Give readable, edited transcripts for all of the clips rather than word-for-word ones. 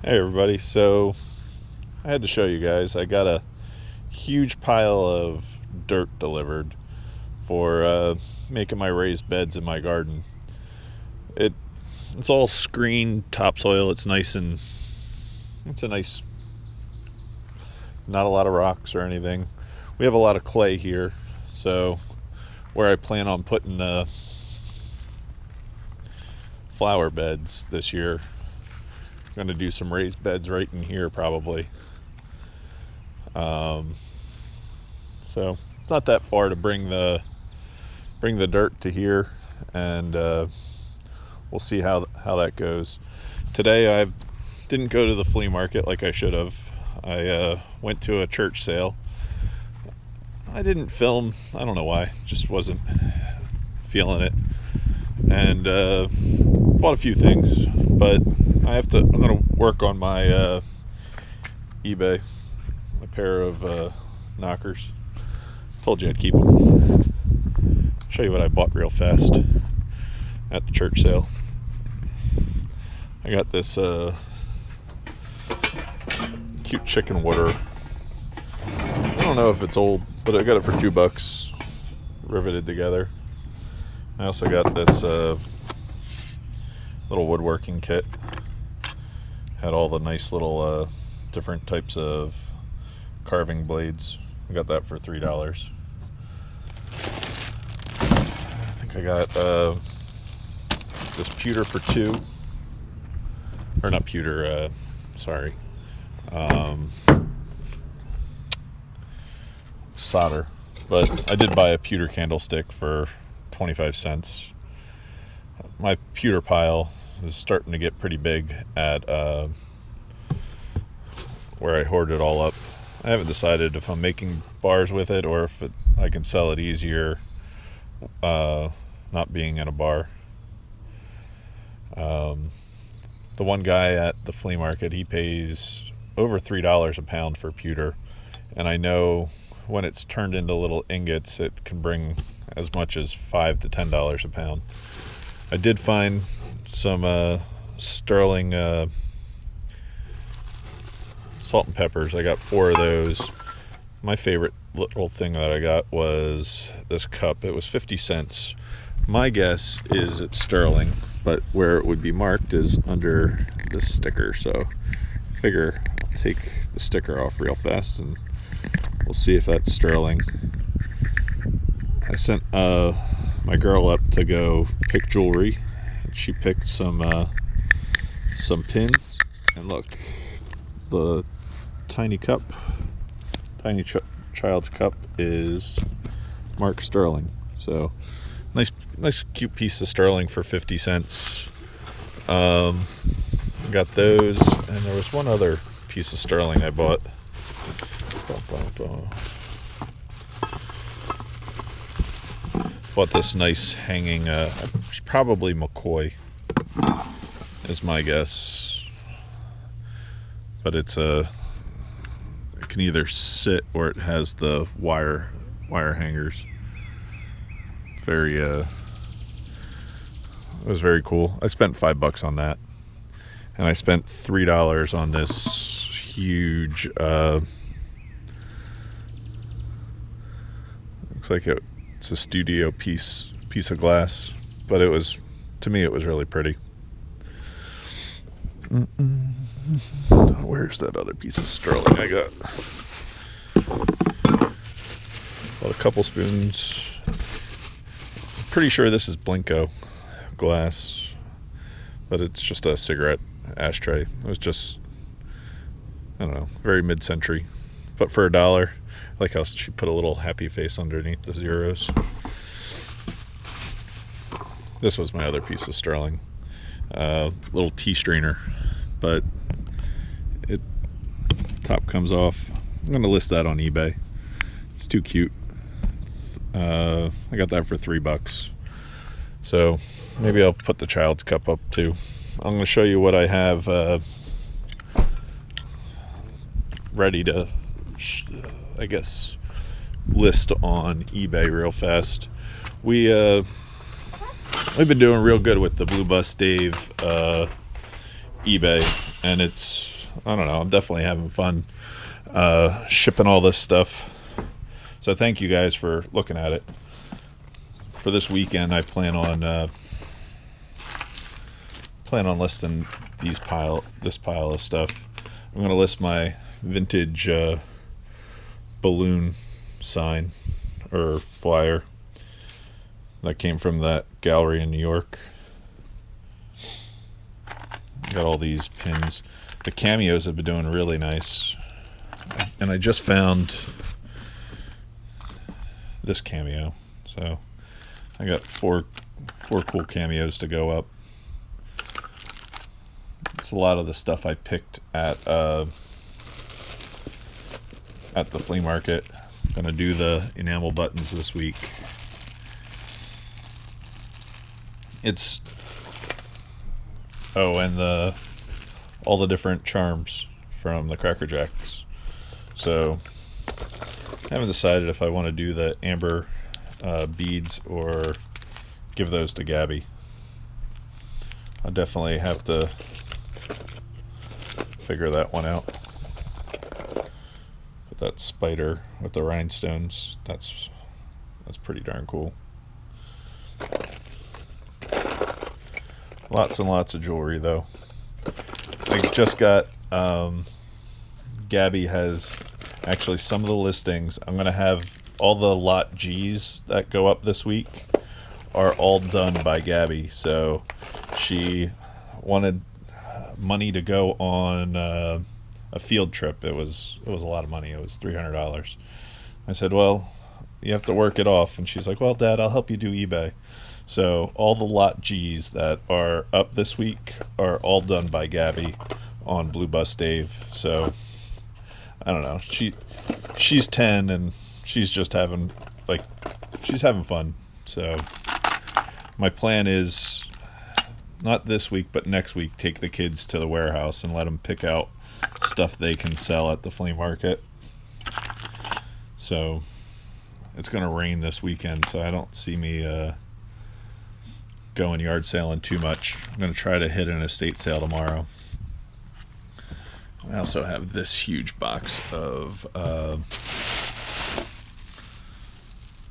Hey everybody, so I had to show you guys. I got a huge pile of dirt delivered for making my raised beds in my garden. It's all screened topsoil. It's a nice, not a lot of rocks or anything. We have a lot of clay here, so where I plan on putting the flower beds this year, going to do some raised beds right in here probably. So it's not that far to bring the dirt to here, and we'll see how that goes. Today I didn't go to the flea market like I should have. I went to a church sale. I didn't film. I don't know why. Just wasn't feeling it, and bought a few things, but I'm gonna work on my eBay, a pair of knockers. Told you I'd keep them. Show you what I bought real fast at the church sale. I got this cute chicken water. I don't know if it's old, but I got it for $2, riveted together. I also got this little woodworking kit. Had all the nice little different types of carving blades. I got that for $3. I think I got this pewter for $2. Or not pewter, sorry. Solder. But I did buy a pewter candlestick for 25 cents. My pewter pile is starting to get pretty big at where I hoard it all up. I haven't decided if I'm making bars with it or if I can sell it easier not being in a bar. The one guy at the flea market, he pays over $3 a pound for pewter, and I know when it's turned into little ingots it can bring as much as $5 to $10 a pound. I did find some sterling salt and peppers. I got 4 of those. My favorite little thing that I got was this cup. It was 50 cents. My guess is it's sterling, but where it would be marked is under this sticker, so I figure I'll take the sticker off real fast and we'll see if that's sterling. I sent my girl up to go pick jewelry, and she picked some pins, and look, the tiny cup, child's cup is marked sterling. So nice cute piece of sterling for 50 cents. Got those, and there was one other piece of sterling I bought. Bought this nice hanging, probably McCoy is my guess, but it can either sit or it has the wire hangers. It's very it was very cool. I spent $5 on that, and I spent $3 on this huge looks like it's a studio piece of glass, but to me it was really pretty. Where's that other piece of sterling I got? Bought a couple spoons. I'm pretty sure this is Blinko glass, but it's just a cigarette ashtray. It was just, I don't know, very mid-century, but for $1. I like how she put a little happy face underneath the zeros. This was my other piece of sterling, little tea strainer, but it top comes off. I'm gonna list that on eBay. It's too cute. I got that for $3, so maybe I'll put the child's cup up too. I'm gonna show you what I have ready to I guess list on eBay real fast. We've been doing real good with the Blue Bus Dave eBay. and I don't know, I'm definitely having fun shipping all this stuff. So thank you guys for looking at it. For this weekend, I plan on listing this pile of stuff. I'm going to list my vintage balloon sign or flyer that came from that gallery in New York. Got all these pins. The cameos have been doing really nice, and I just found this cameo, so I got four cool cameos to go up. It's a lot of the stuff I picked at the flea market. I'm gonna do the enamel buttons this week. And all the different charms from the Cracker Jacks. So I haven't decided if I want to do the amber beads or give those to Gabby. I definitely have to figure that one out. But that spider with the rhinestones, that's pretty darn cool. Lots and lots of jewelry though. I just got Gabby has actually some of the listings. I'm gonna have all the lot G's that go up this week are all done by Gabby. So she wanted money to go on a field trip. It was a lot of money. It was $300. I said, well, you have to work it off. And she's like, well, Dad, I'll help you do eBay. So all the lot G's that are up this week are all done by Gabby on Blue Bus Dave. So I don't know. She's 10 and she's just having fun. So my plan is not this week, but next week, take the kids to the warehouse and let them pick out stuff they can sell at the flea market. So it's going to rain this weekend, so I don't see me going yard sailing too much. I'm going to try to hit an estate sale tomorrow. I also have this huge box of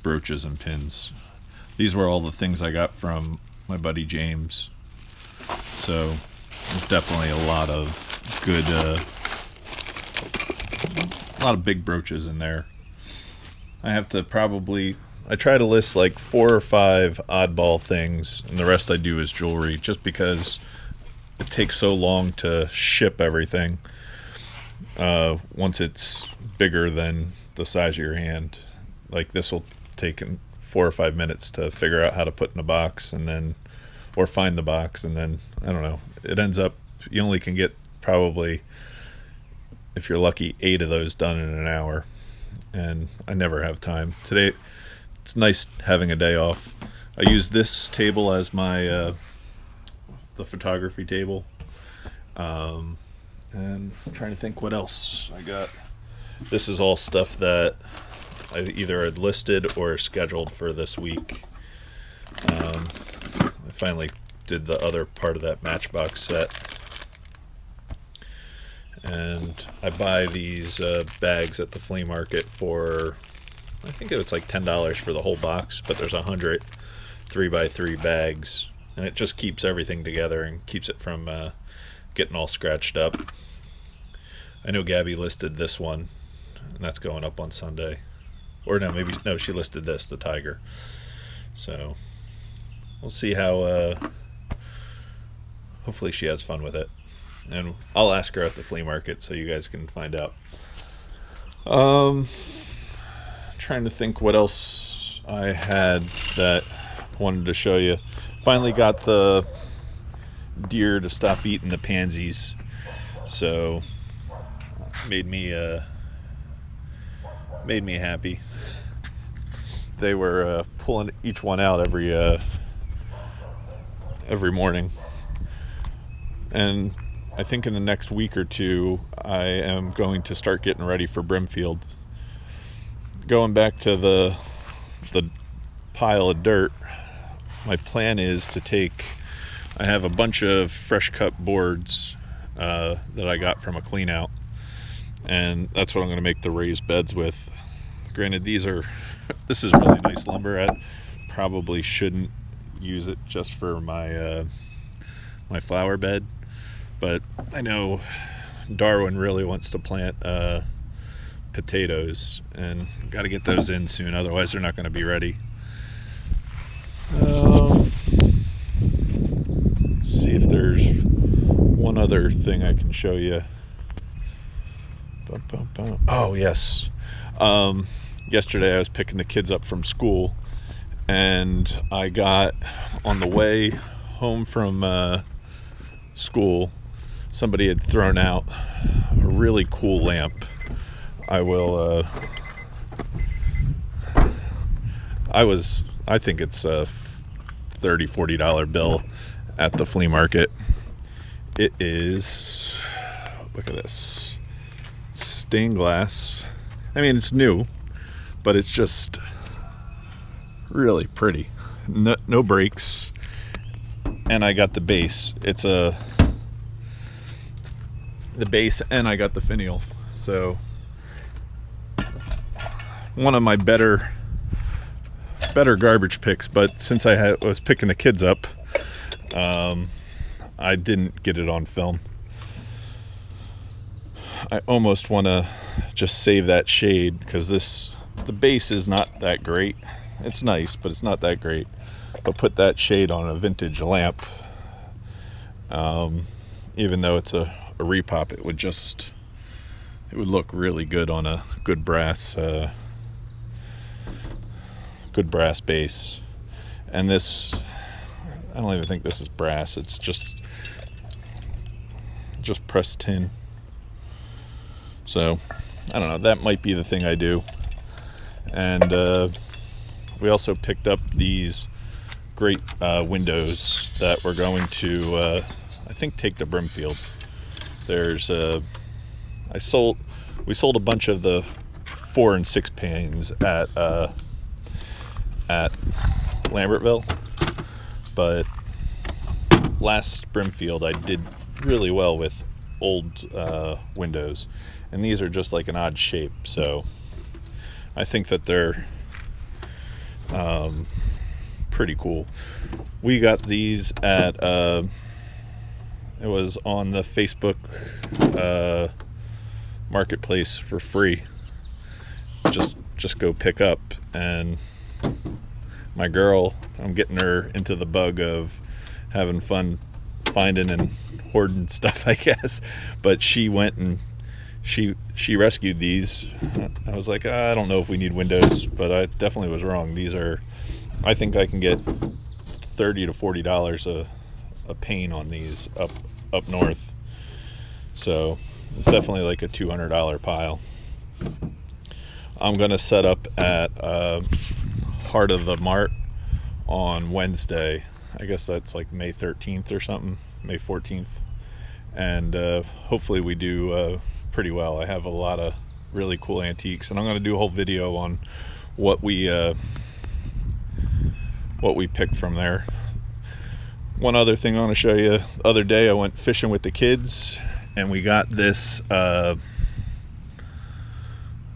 brooches and pins. These were all the things I got from my buddy James. So there's definitely a lot of good, a lot of big brooches in there. I try to list like 4 or 5 oddball things, and the rest I do is jewelry, just because it takes so long to ship everything once it's bigger than the size of your hand. Like this will take 4 or 5 minutes to figure out how to put in a box, or find the box, and then I don't know, it ends up you only can get probably, if you're lucky, 8 of those done in an hour, and I never have time. Today it's nice having a day off. I use this table as my the photography table, and I'm trying to think what else I got. This is all stuff that I either had listed or scheduled for this week. I finally did the other part of that Matchbox set, and I buy these bags at the flea market for, I think it was like $10 for the whole box, but there's 100 3x3 bags, and it just keeps everything together and keeps it from getting all scratched up. I know Gabby listed this one, and that's going up on Sunday. Or no, she listed this, the tiger. So we'll see how, hopefully she has fun with it. And I'll ask her at the flea market so you guys can find out. Trying to think what else I had that I wanted to show you. Finally got the deer to stop eating the pansies. So made me happy. They were pulling each one out every morning, and I think in the next week or two I am going to start getting ready for Brimfield. Going back to the pile of dirt, my plan is to I have a bunch of fresh cut boards that I got from a clean out, and that's what I'm going to make the raised beds with. Granted, this is really nice lumber. I probably shouldn't use it just for my my flower bed, but I know Darwin really wants to plant potatoes, and got to get those in soon, otherwise they're not going to be ready. Let's see if there's one other thing I can show you. Oh yes, yesterday I was picking the kids up from school, and I got, on the way home from school, somebody had thrown out a really cool lamp. I think it's a $30-40 bill at the flea market. It is, look at this, stained glass. I mean, it's new, but it's just really pretty. No breaks, and I got the base. It's the base, and I got the finial. So one of my better garbage picks, but since I was picking the kids up, I didn't get it on film. I almost want to just save that shade, because the base is not that great. It's nice, but it's not that great. But put that shade on a vintage lamp, even though it's a repop, it would look really good on a good brass base. And this, I don't even think this is brass. It's just pressed tin. So I don't know, that might be the thing I do. And we also picked up these great windows that we're going to I think take to Brimfield. We sold a bunch of the 4 and 6 panes at Lambertville, but last Brimfield I did really well with old windows, and these are just like an odd shape, so I think that they're pretty cool. We got these at it was on the Facebook marketplace for free. Just go pick up, and my girl, I'm getting her into the bug of having fun finding and hoarding stuff, I guess, but she went and she rescued these. I was like, I don't know if we need windows, but I definitely was wrong. These are, I think I can get $30 to $40 a pane on these up north, so it's definitely like a $200 pile. I'm gonna set up at Heart of the Mart on Wednesday. I guess that's like May 13th or something, May 14th, and hopefully we do pretty well. I have a lot of really cool antiques, and I'm going to do a whole video on what we picked from there. One other thing I want to show you. The other day I went fishing with the kids, and we got this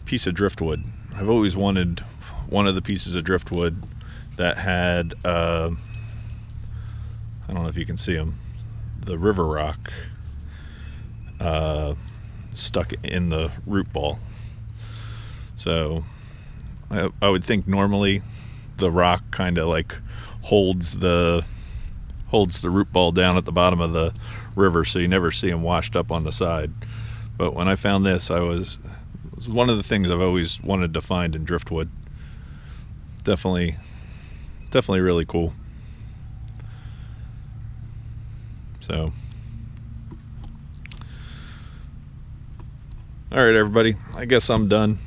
piece of driftwood. I've always wanted one of the pieces of driftwood that had I don't know if you can see them, the river rock stuck in the root ball. So I would think normally the rock kind of like holds the root ball down at the bottom of the river, so you never see them washed up on the side. But when I found this, it was one of the things I've always wanted to find in driftwood. Definitely really cool. So, all right, everybody, I guess I'm done.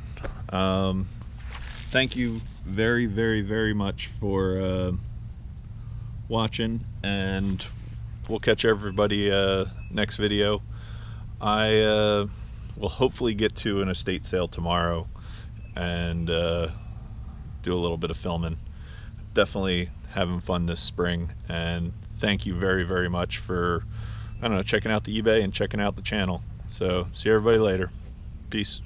Thank you very, very, very much for watching, and we'll catch everybody next video. I will hopefully get to an estate sale tomorrow and do a little bit of filming. Definitely having fun this spring, and thank you very, very much for I don't know, checking out the eBay and checking out the channel. So see everybody later. Peace.